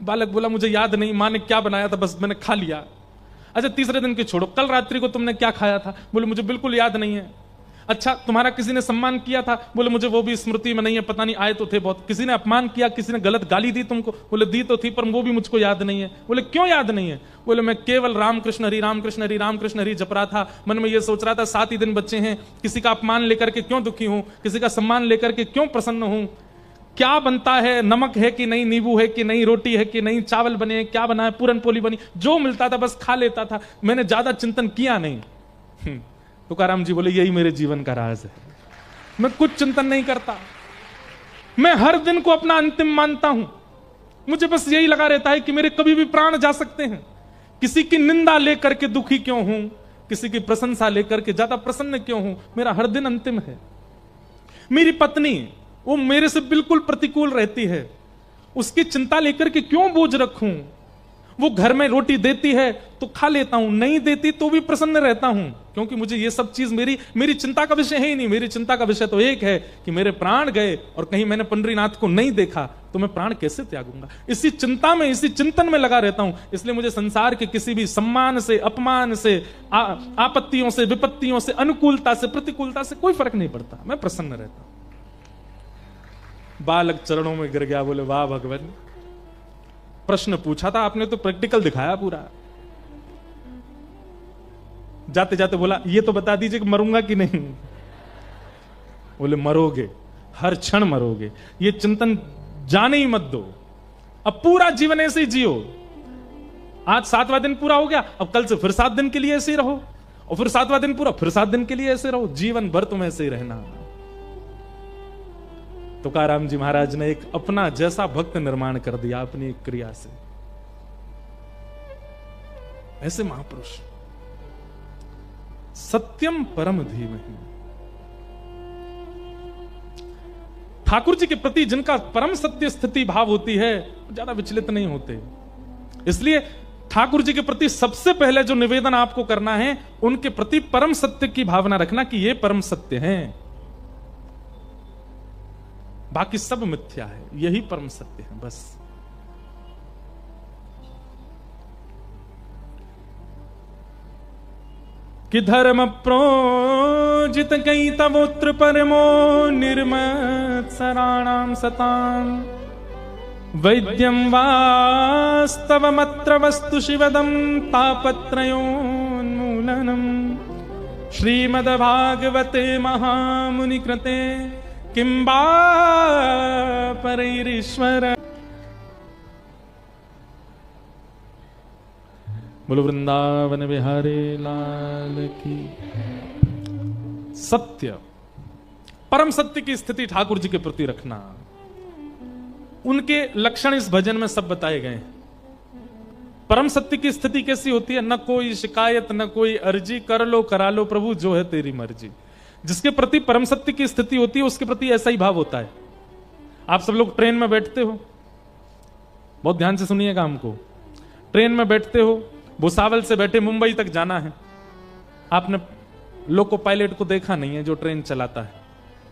बालक बोला, मुझे याद नहीं, मां ने क्या बनाया था, बस मैंने खा लिया। अच्छा, तीसरे दिन की छोड़ो, कल रात्रि को तुमने क्या खाया था? बोले, मुझे बिल्कुल याद नहीं है। अच्छा, तुम्हारा किसी ने सम्मान किया था? बोले, मुझे वो भी स्मृति में नहीं है, पता नहीं, आए तो थे बहुत। किसी ने अपमान किया, किसी ने गलत गाली दी तुमको? बोले, दी तो थी, पर वो भी मुझको याद नहीं है। बोले, क्यों याद नहीं है? बोले, मैं केवल रामकृष्ण हरि रामकृष्ण हरि रामकृष्ण हरि जप रहा था, मन में ये सोच रहा था 7 ही दिन बच्चे हैं, किसी का अपमान लेकर के क्यों दुखी हूं, किसी का सम्मान लेकर के क्यों प्रसन्न हूं, क्या बनता है, नमक है कि नहीं, नींबू है कि नहीं, रोटी है कि नहीं, चावल बने हैं, क्या बना है, पूरन पोली बनी, जो मिलता था बस खा लेता था, मैंने ज्यादा चिंतन किया नहीं। तुकाराम जी बोले, यही मेरे जीवन का राज है, मैं कुछ चिंतन नहीं करता, मैं हर दिन को अपना अंतिम मानता हूं, मुझे बस यही लगा रहता है कि मेरे कभी भी प्राण जा सकते हैं। किसी की निंदा लेकर के दुखी क्यों हूं, किसी की प्रशंसा लेकर के ज्यादा प्रसन्न क्यों हूं, मेरा हर दिन अंतिम है। मेरी पत्नी, वो मेरे से बिल्कुल प्रतिकूल रहती है, उसकी चिंता लेकर के क्यों बोझ रखूं? वो घर में रोटी देती है तो खा लेता हूं, नहीं देती तो भी प्रसन्न रहता हूं, क्योंकि मुझे ये सब चीज मेरी चिंता का विषय है ही नहीं। मेरी चिंता का विषय तो एक है कि मेरे प्राण गए और कहीं मैंने पंडरीनाथ को नहीं देखा तो मैं प्राण कैसे त्यागूंगा। इसी चिंता में, इसी चिंतन में लगा रहता हूं। इसलिए मुझे संसार के किसी भी सम्मान से, अपमान से, आपत्तियों से, विपत्तियों से, अनुकूलता से, प्रतिकूलता से कोई फर्क नहीं पड़ता, मैं प्रसन्न रहता हूं। बालक चरणों में गिर गया, बोले, वाह भगवान, प्रश्न पूछा था आपने तो प्रैक्टिकल दिखाया पूरा। जाते जाते बोला, ये तो बता दीजिए कि मरूंगा कि नहीं? बोले, मरोगे, हर क्षण मरोगे, ये चिंतन जाने ही मत दो, अब पूरा जीवन ऐसे ही जियो। आज 7वां दिन पूरा हो गया, अब कल से फिर 7 दिन के लिए ऐसे ही रहो, और फिर 7वां दिन पूरा, फिर 7 दिन के लिए ऐसे रहो, जीवन भर तुम ऐसे ही रहना। तुकाराम जी महाराज ने एक अपना जैसा भक्त निर्माण कर दिया अपनी एक क्रिया से। ऐसे महापुरुष, सत्यम परम धीमहि, ठाकुर जी के प्रति जिनका परम सत्य स्थिति भाव होती है, ज्यादा विचलित नहीं होते। इसलिए ठाकुर जी के प्रति सबसे पहले जो निवेदन आपको करना है, उनके प्रति परम सत्य की भावना रखना कि ये परम सत्य हैं, बाकी सब मिथ्या है, यही परम सत्य है बस। कि धर्म प्रोजित कई तवोत्र परमो निर्मत्सराणाम सताम वैद्यम वास्तवमत्र वस्तु शिवदम तापत्रयोन्मूलनम श्रीमद्भागवते महामुनि कृते किंबा परैरीश्वर। बोलो वृंदावन बिहारी लाल की। सत्य, परम सत्य की स्थिति ठाकुर जी के प्रति रखना, उनके लक्षण इस भजन में सब बताए गए हैं। परम सत्य की स्थिति कैसी होती है? न कोई शिकायत, न कोई अर्जी, कर लो करा लो प्रभु, जो है तेरी मर्जी। जिसके प्रति परम सत्य की स्थिति होती है, उसके प्रति ऐसा ही भाव होता है। आप सब लोग ट्रेन में बैठते हो, बहुत ध्यान से सुनिएगा हमको। ट्रेन में बैठते हो, भुसावल से बैठे मुंबई तक जाना है। आपने लोको पायलट को देखा नहीं है जो ट्रेन चलाता है,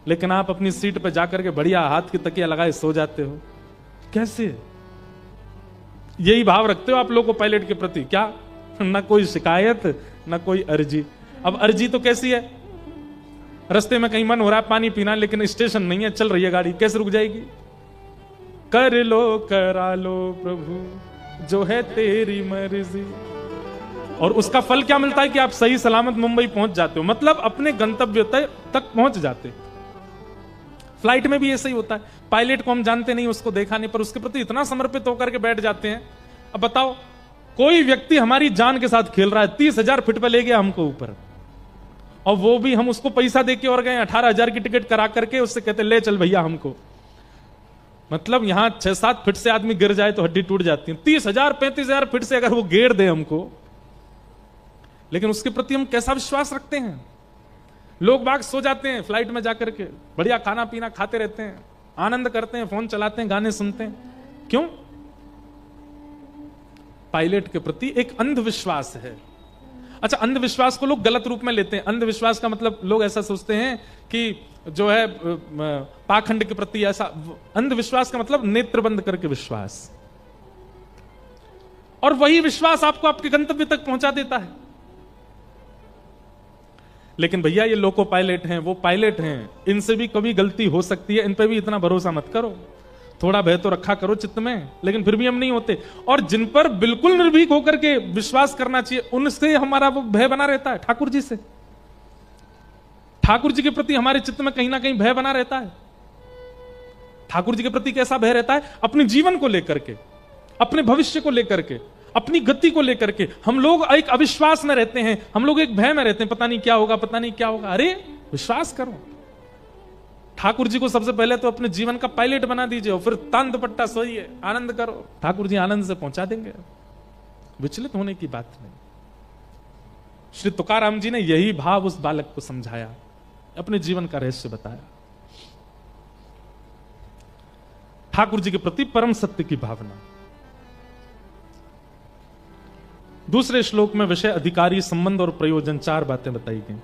लेकिन आप अपनी सीट पर जाकर के बढ़िया हाथ की तकिया लगाए सो जाते हो। कैसे? यही भाव रखते हो आप लोको पायलट के प्रति? क्या? न कोई शिकायत, न कोई अर्जी। अब अर्जी तो कैसी है? रास्ते में कहीं मन हो रहा है पानी पीना, लेकिन स्टेशन नहीं है, चल रही है गाड़ी, कैसे रुक जाएगी? कर लो करा लो प्रभु, जो है तेरी मर्जी। और उसका फल क्या मिलता है कि आप सही सलामत मुंबई पहुंच जाते हो, मतलब अपने गंतव्य तक पहुंच जाते। फ्लाइट में भी ऐसा ही होता है। पायलट को हम जानते नहीं, उसको देखा नहीं, पर उसके प्रति इतना समर्पित होकर के बैठ जाते हैं। अब बताओ, कोई व्यक्ति हमारी जान के साथ खेल रहा है, 30,000 फीट पे ले गया हमको ऊपर, और वो भी हम उसको पैसा देके और गए 18,000 की टिकट करा करके, उससे कहते ले चल भैया हमको। मतलब यहां 6-7 फीट से आदमी गिर जाए तो हड्डी टूट जाती है, 30,000 35,000 फीट से अगर वो गेर दे हमको, लेकिन उसके प्रति हम कैसा विश्वास रखते हैं। लोग बाग सो जाते हैं फ्लाइट में जाकर के, बढ़िया खाना पीना खाते रहते हैं, आनंद करते हैं, फोन चलाते हैं, गाने सुनते हैं। क्यों? पायलट के प्रति एक अंधविश्वास है। अच्छा, अंधविश्वास को लोग गलत रूप में लेते हैं। अंधविश्वास का मतलब लोग ऐसा सोचते हैं कि जो है पाखंड के प्रति ऐसा। अंधविश्वास का मतलब नेत्र बंद करके विश्वास, और वही विश्वास आपको आपके गंतव्य तक पहुंचा देता है। लेकिन भैया ये लोको पायलट हैं, वो पायलट हैं, इनसे भी कभी गलती हो सकती है, इन पे भी इतना भरोसा मत करो। थोड़ा भय तो रखा करो चित्त में, लेकिन फिर भी हम नहीं होते। और जिन पर बिल्कुल निर्भीक होकर के विश्वास करना चाहिए, उनसे हमारा वो भय बना रहता है। ठाकुर जी से, ठाकुर जी के प्रति हमारे चित्त में कहीं ना कहीं भय बना रहता है। ठाकुर जी के प्रति कैसा भय रहता है? अपने जीवन को लेकर के, अपने भविष्य को लेकर के, अपनी गति को लेकर के हम लोग एक अविश्वास में रहते हैं, हम लोग एक भय में रहते हैं, पता नहीं क्या होगा, पता नहीं क्या होगा। अरे विश्वास करो, ठाकुर जी को सबसे पहले तो अपने जीवन का पायलट बना दीजिए, और फिर तान दुपट्टा सोइए, आनंद करो, ठाकुर जी आनंद से पहुंचा देंगे। विचलित होने की बात नहीं। श्री तुकाराम जी ने यही भाव उस बालक को समझाया, अपने जीवन का रहस्य बताया। ठाकुर जी के प्रति परम सत्य की भावना। दूसरे श्लोक में विषय, अधिकारी, संबंध और प्रयोजन, 4 बातें बताई गई।